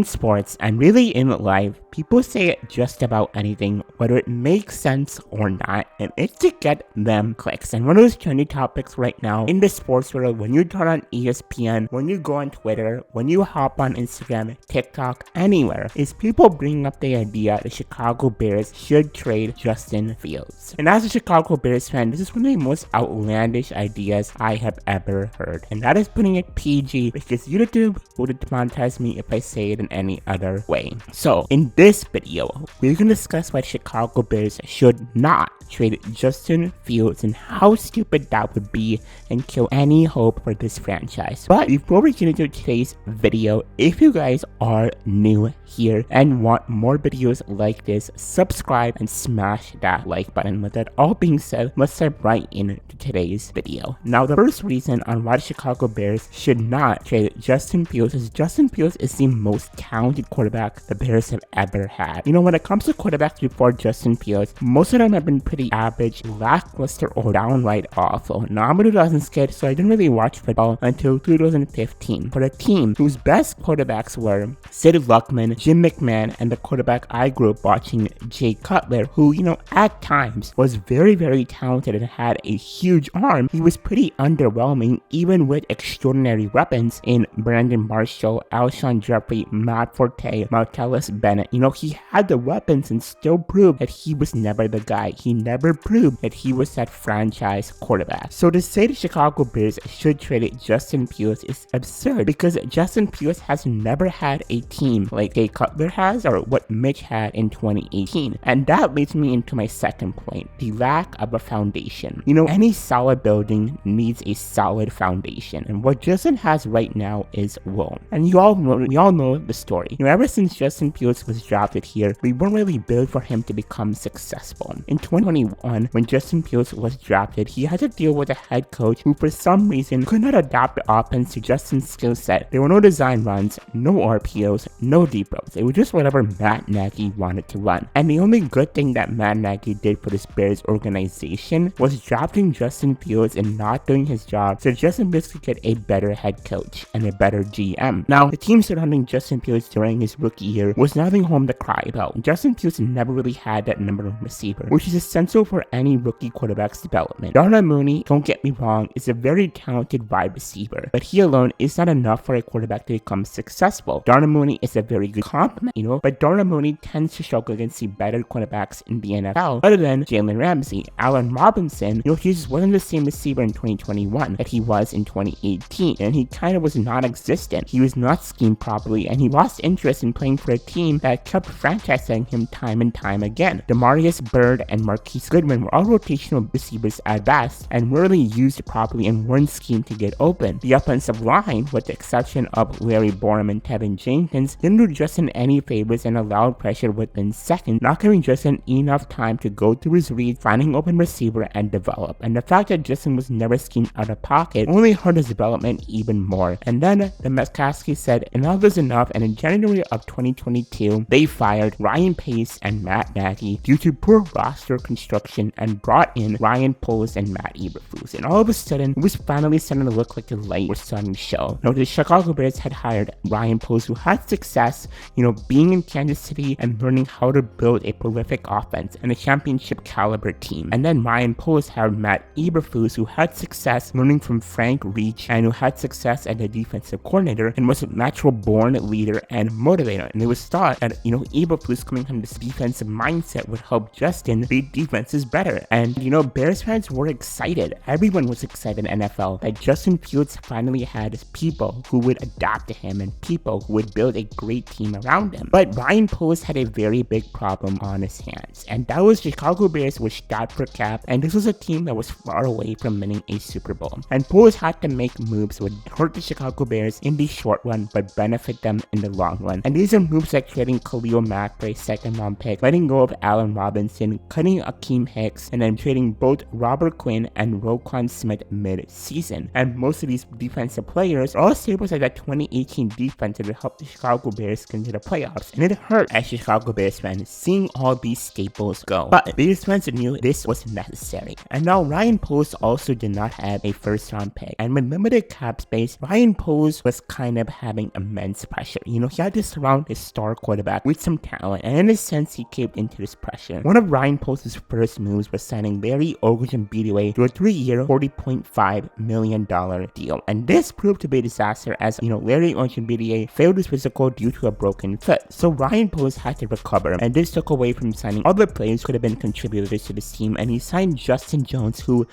In sports, and really in life, people say just about anything, whether it makes sense or not, and it's to get them clicks. And one of those trendy topics right now in the sports world, when you turn on ESPN, when you go on Twitter, when you hop on Instagram, TikTok, anywhere, is people bringing up the idea the Chicago Bears should trade Justin Fields. And as a Chicago Bears fan, this is one of the most outlandish ideas I have ever heard. And that is putting it PG, because YouTube would demonetize me if I say it in any other way. So, in this video, we're going to discuss why Chicago Bears should not trade Justin Fields and how stupid that would be and kill any hope for this franchise. But before we get into today's video, if you guys are new here and want more videos like this, subscribe and smash that like button. With that all being said, let's dive right into today's video. Now, the first reason on why the Chicago Bears should not trade Justin Fields is Justin Fields is the most talented quarterback the Bears have ever had. You know, when it comes to quarterbacks before Justin Fields, most of them have been pretty average, lackluster, or downright awful. Now, I'm a 2000s kid, so I didn't really watch football until 2015. For a team whose best quarterbacks were Sid Luckman, Jim McMahon, and the quarterback I grew up watching, Jay Cutler, who, you know, at times was very, very talented and had a huge arm, he was pretty underwhelming, even with extraordinary weapons in Brandon Marshall, Alshon Jeffrey, Matt Forte, Martellus Bennett. You know, he had the weapons and still proved that he was never the guy. He never proved that he was that franchise quarterback. So to say the Chicago Bears should trade Justin Fields is absurd, because Justin Fields has never had a team like Jay Cutler has or what Mitch had in 2018. And that leads me into my second point, the lack of a foundation. You know, any solid building needs a solid foundation, and what Justin has right now is Rome. And we all know the story. You know, ever since Justin Fields was drafted here, we weren't really built for him to become successful. In 2021, when Justin Fields was drafted, he had to deal with a head coach who for some reason could not adapt the offense to Justin's skill set. There were no design runs, no RPOs, no deep routes. It was just whatever Matt Nagy wanted to run. And the only good thing that Matt Nagy did for this Bears organization was drafting Justin Fields and not doing his job so Justin Fields could get a better head coach and a better GM. Now, the team surrounding Justin Fields during his rookie year was nothing home to cry about. Justin Fields never really had that number one receiver, which is essential for any rookie quarterback's development. Darnell Mooney, don't get me wrong, is a very talented wide receiver, but he alone is not enough for a quarterback to become successful. Darnell Mooney is a very good complement, you know, but Darnell Mooney tends to struggle against the better quarterbacks in the NFL, other than Jalen Ramsey. Allen Robinson, you know, he just wasn't the same receiver in 2021 that he was in 2018, and he kind of was non-existent. He was not schemed properly, and he lost interest in playing for a team that kept franchising him time and time again. Demarius Byrd and Marquise Goodwin were all rotational receivers at best, and were really used properly and weren't schemed to get open. The offensive line, with the exception of Larry Borum and Tevin Jenkins, didn't do Justin any favors and allowed pressure within seconds, not giving Justin enough time to go through his reads, finding open receiver, and develop. And the fact that Justin was never schemed out of pocket only hurt his development even more. And then the McCaskey said enough is enough, and in January of 2022, they fired Ryan Pace and Matt Nagy due to poor roster construction and brought in Ryan Poles and Matt Eberflus. And all of a sudden, it was finally starting to look like the light was starting to show. Now, the Chicago Bears had hired Ryan Poles, who had success, you know, being in Kansas City and learning how to build a prolific offense and a championship caliber team. And then Ryan Poles hired Matt Eberflus, who had success learning from Frank Reich and who had success as a defensive coordinator and was a natural born leader and motivator. And it was thought that, you know, Eberflus coming from this defensive mindset would help Justin beat defenses better. And, you know, Bears fans were excited. Everyone was excited in NFL that Justin Fields finally had people who would adapt to him and people who would build a great team around him. But Ryan Poles had a very big problem on his hands, and that was Chicago Bears was strapped for cap, and this was a team that was far away from winning a Super Bowl. And Poles had to make moves that would hurt the Chicago Bears in the short run but benefit them in the long run. And these are moves like trading Khalil Mack for a second-round pick, letting go of Allen Robinson, cutting Akeem Hicks, and then trading both Robert Quinn and Roquan Smith mid-season. And most of these defensive players are all staples of that 2018 defense that helped the Chicago Bears get into the playoffs. And it hurt as Chicago Bears fans seeing all these staples go. But Bears fans knew this was necessary. And now Ryan Poles also did not have a first-round pick. And with limited cap space, Ryan Poles was kind of having immense pressure. He had to surround his star quarterback with some talent, and in a sense, he caved into this pressure. One of Ryan Poles' first moves was signing Larry Ogunjobidiwe to a 3-year, $40.5 million deal. And this proved to be a disaster as, Larry Ogunjobidiwe failed his physical due to a broken foot. So Ryan Poles had to recover, and this took away from signing other players who could have been contributors to this team, and he signed Justin Jones, who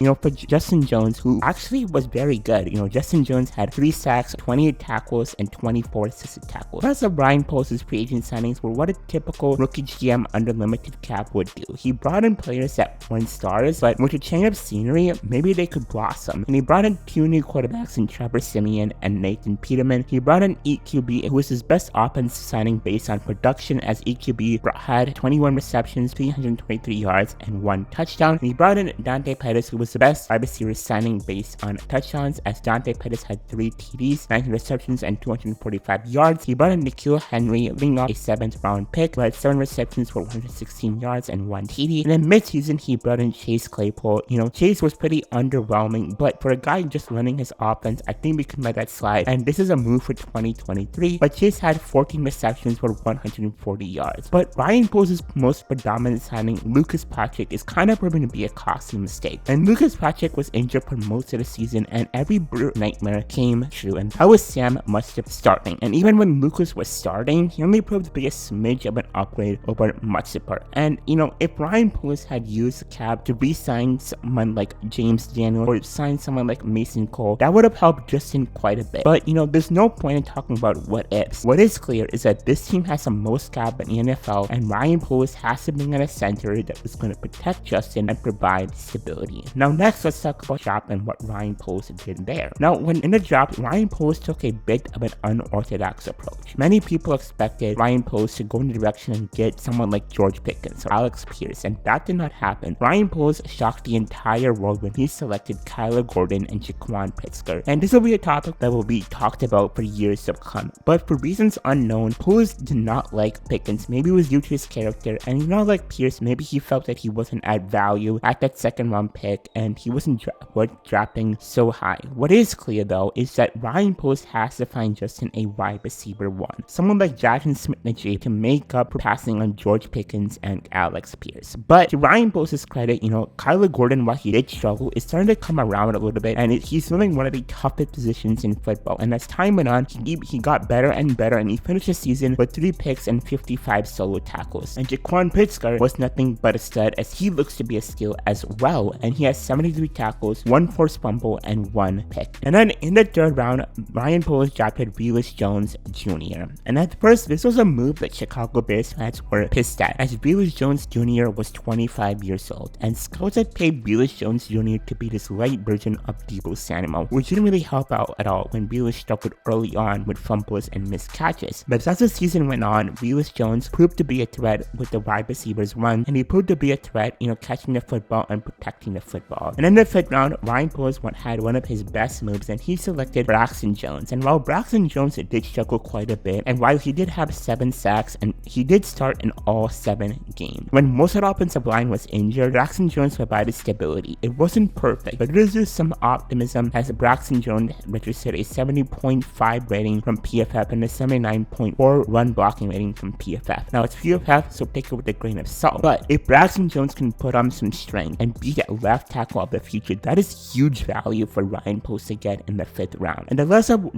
actually was very good. Justin Jones had 3 sacks, 28 tackles, and 24 assisted tackles. Plus of Ryan Poles' free agent signings were what a typical rookie GM under limited cap would do. He brought in players that weren't stars, but with a change of scenery, maybe they could blossom. And he brought in 2 new quarterbacks in Trevor Siemian and Nathan Peterman. He brought in EQB, who was his best offensive signing based on production, as EQB had 21 receptions, 323 yards, and 1 touchdown. And he brought in Dante Pettis, who was the best wide receiver signing based on touchdowns, as Dante Pettis had 3 TDs, 19 receptions, and 245 yards. He brought in N'Keal Henry, leading off a 7th round pick, who had 7 receptions for 116 yards and 1 TD. And then mid-season, he brought in Chase Claypool. Chase was pretty underwhelming, but for a guy just running his offense, I think we can let that slide. And this is a move for 2023, but Chase had 14 receptions for 140 yards. But Ryan Poles' most predominant signing, Lucas Patrick, is kind of proving to be a costly mistake. And Lucas Patrick was injured for most of the season, and every brute nightmare came true, and that was Sam Mustard starting. And even when Lucas was starting, he only proved to be a smidge of an upgrade over Mustard. And if Ryan Poles had used the cap to re-sign someone like James Daniel or sign someone like Mason Cole, that would have helped Justin quite a bit. But there's no point in talking about what ifs. What is clear is that this team has the most cap in the NFL, and Ryan Poles has to bring in a center that is going to protect Justin and provide stability. Now next, let's talk about draft and what Ryan Poles did there. Now when in the draft, Ryan Poles took a bit of an unorthodox approach. Many people expected Ryan Poles to go in the direction and get someone like George Pickens or Alex Pierce, and that did not happen. Ryan Poles shocked the entire world when he selected Kyler Gordon and Jaquan Pritzker, and this will be a topic that will be talked about for years to come. But for reasons unknown, Poles did not like Pickens. Maybe it was due to his character, and he did not like Pierce. Maybe he felt that he wasn't at value at that 2nd round pick, and he wasn't worth drafting so high. What is clear though is that Ryan Poles has to find Justin a wide receiver 1, someone like Jackson Smith-Njigba to make up for passing on George Pickens and Alex Pierce. But to Ryan Poles' credit, Kyler Gordon, while he did struggle, is starting to come around a little bit, and he's filling one of the toughest positions in football. And as time went on, he got better and better, and he finished the season with 3 picks and 55 solo tackles. And Jaquan Pritzker was nothing but a stud, as he looks to be a steal as well, and he has 73 tackles, 1 forced fumble, and 1 pick. And then in the 3rd round, Ryan Poles drafted Velus Jones Jr. And at first, this was a move that Chicago Bears fans were pissed at, as Velus Jones Jr. was 25 years old, and scouts had paid Velus Jones Jr. to be this light version of Deebo Samuel, which didn't really help out at all when Velus struggled early on with fumbles and missed catches. But as the season went on, Velus Jones proved to be a threat with the wide receivers run, and he proved to be a threat, catching the football and protecting the football. And in the 5th round, Ryan Poles had one of his best moves, and he selected Braxton Jones. And while Braxton Jones did struggle quite a bit, and while he did have 7 sacks, and he did start in all 7 games, when most of the offensive line was injured, Braxton Jones provided stability. It wasn't perfect, but there is just some optimism, as Braxton Jones registered a 70.5 rating from PFF and a 79.4 run blocking rating from PFF. Now it's PFF, so take it with a grain of salt. But if Braxton Jones can put on some strength and be that left tackle of the future, that is huge value for Ryan Poles to get in the 5th round. And the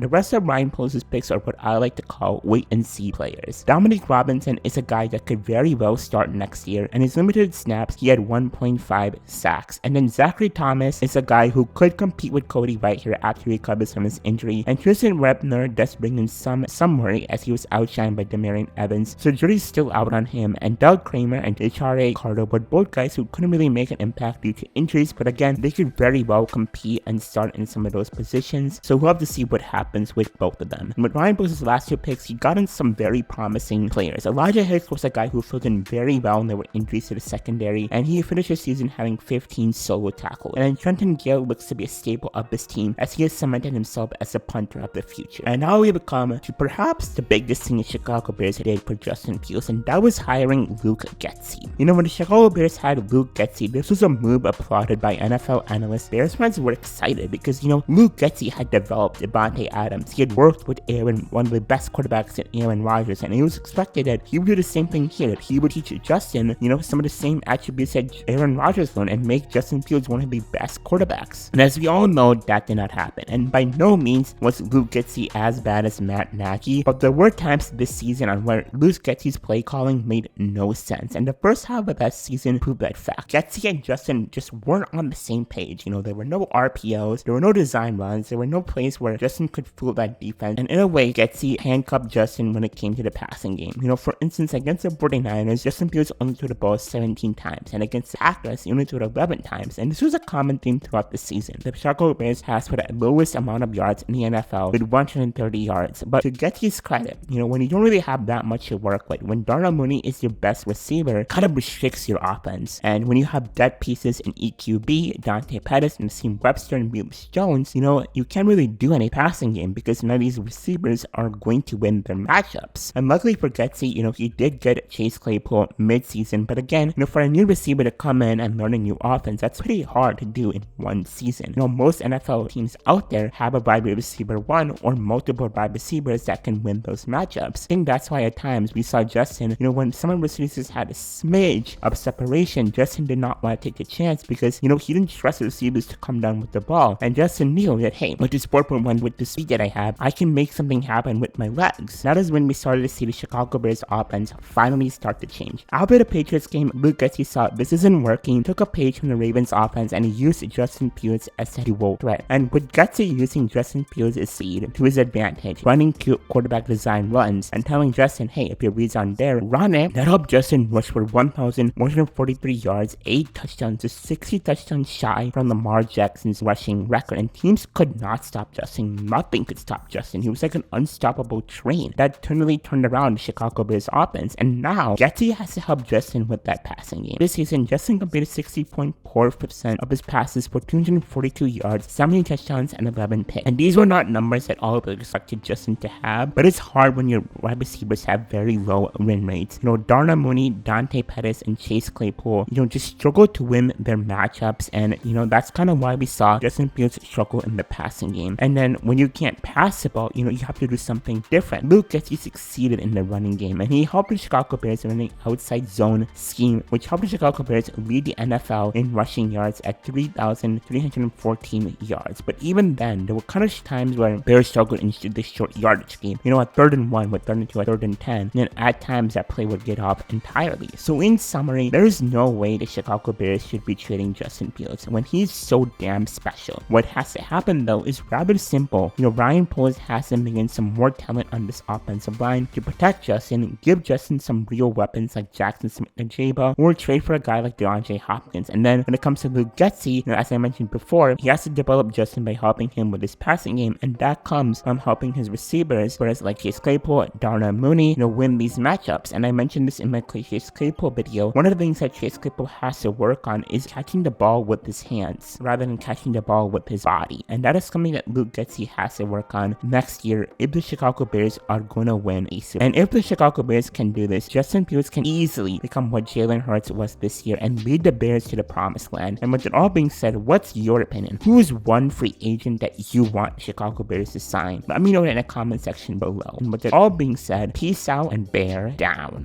rest of Ryan Poles' picks are what I like to call wait and see players. Dominic Robinson is a guy that could very well start next year, and his limited snaps, he had 1.5 sacks. And then Zachary Thomas is a guy who could compete with Cody White here after he recovers from his injury. And Tristan Rebner does bring in some worry, as he was outshined by Demarion Evans, so jury's still out on him. And Doug Kramer and H.R.A. Carter were both guys who couldn't really make an impact due to injuries, but again, they could very well compete and start in some of those positions, so we'll have to see what happens with both of them. And with Ryan Poles' last 2 picks, he got in some very promising passing players. Elijah Hicks was a guy who filled in very well when there were injuries to the secondary, and he finished the season having 15 solo tackles. And then Trenton Gill looks to be a staple of this team as he has cemented himself as a punter of the future. And now we have come to perhaps the biggest thing the Chicago Bears did for Justin Fields, and that was hiring Luke Getsy. You know, when the Chicago Bears had Luke Getsy, this was a move applauded by NFL analysts. Bears fans were excited because, you know, Luke Getsy had developed Devontae Adams. He had worked with one of the best quarterbacks in Aaron Rodgers, and it was expected that he would do the same thing here, that he would teach Justin, you know, some of the same attributes that Aaron Rodgers learned and make Justin Fields one of the best quarterbacks. And as we all know, that did not happen. And by no means was Luke Getsy as bad as Matt Nagy, but there were times this season on where Luke Getsy's play calling made no sense. And the first half of that season proved that fact. Getsy and Justin just weren't on the same page. You know, there were no RPOs, there were no design runs, there were no plays where Justin could fool that defense. And in a way, Getsy handcuffed Justin when it came to the passing game. You know, for instance, against the 49ers, Justin Fields only threw the ball 17 times, and against the Packers, he only threw it 11 times. And this was a common theme throughout the season. The Chicago Bears passed for the lowest amount of yards in the NFL with 130 yards. But to Getsy's credit, you know, when you don't really have that much to work with, when Darnell Mooney is your best receiver, it kind of restricts your offense. And when you have dead pieces in EQB, Dante Pettis, and Nassim Webster, and Willis Jones, you know, you can't really do any passing game because none of these receivers are going to win their matchups. And luckily for Getsy, you know, he did get Chase Claypool mid-season, but again, you know, for a new receiver to come in and learn a new offense, that's pretty hard to do in one season. You know, most NFL teams out there have a wide receiver one or multiple wide receivers that can win those matchups. I think that's why at times we saw Justin, you know, when some of the receivers had a smidge of separation, Justin did not want to take the chance because, you know, he didn't trust the receivers to come down with the ball. And Justin knew that, hey, with this 4.1, with the speed that I have, I can make something happen with my legs. That is when we started to see the Chicago Bears offense finally start to change. After the Patriots game, Luke Getsy saw this isn't working, took a page from the Ravens offense, and he used Justin Fields as a dual threat. And with Getsy using Justin Fields' speed to his advantage, running cute quarterback design runs, and telling Justin, hey, if your reads on there, run it, that helped Justin rush for 1,143 yards, 8 touchdowns, to 60 touchdowns shy from Lamar Jackson's rushing record. And teams could not stop Justin. Nothing could stop Justin. He was like an unstoppable train that totally turned around the Chicago Bears offense. And now Getsy has to help Justin with that passing game. This season, Justin completed 60.4% of his passes for 242 yards, 70 touchdowns, and 11 picks. And these were not numbers that all of us expected Justin to have, but it's hard when your wide receivers have very low win rates. You know, Darnell Mooney, Dante Pettis, and Chase Claypool, you know, just struggled to win their matchups, and, you know, that's kind of why we saw Justin Fields struggle in the passing game. And then when you can't pass the ball, you know, you have to do something different. Luke Getsy succeeded in the running game, and he helped the Chicago Bears run an outside zone scheme, which helped the Chicago Bears lead the NFL in rushing yards at 3,314 yards. But even then, there were kind of times where Bears struggled in the short yardage game. You know, at 3rd and 1, with 3rd and 2, at 3rd and 10, and then at times that play would get off entirely. So in summary, there is no way the Chicago Bears should be trading Justin Fields when he's so damn special. What has to happen though is rather simple. You know, Ryan Poles has to bring in some more talent on this offensive line to protect Justin, give Justin some real weapons like Jackson Smith-Njigba, or trade for a guy like DeAndre Hopkins. And then when it comes to Luke Getsy, you know, as I mentioned before, he has to develop Justin by helping him with his passing game, and that comes from helping his receivers, whereas like Chase Claypool, Darnell Mooney, you know, win these matchups. And I mentioned this in my Chase Claypool video. One of the things that Chase Claypool has to work on is catching the ball with his hands rather than catching the ball with his body, and that is something that Luke Getsy has to work on next year if the Chicago Bears are going to win a Super Bowl. And if the Chicago Bears can do this, Justin Fields can easily become what Jalen Hurts was this year and lead the Bears to the promised land. And with it all being said, what's your opinion? Who is one free agent that you want Chicago Bears to sign? Let me know in the comment section below. And with it all being said, peace out and bear down.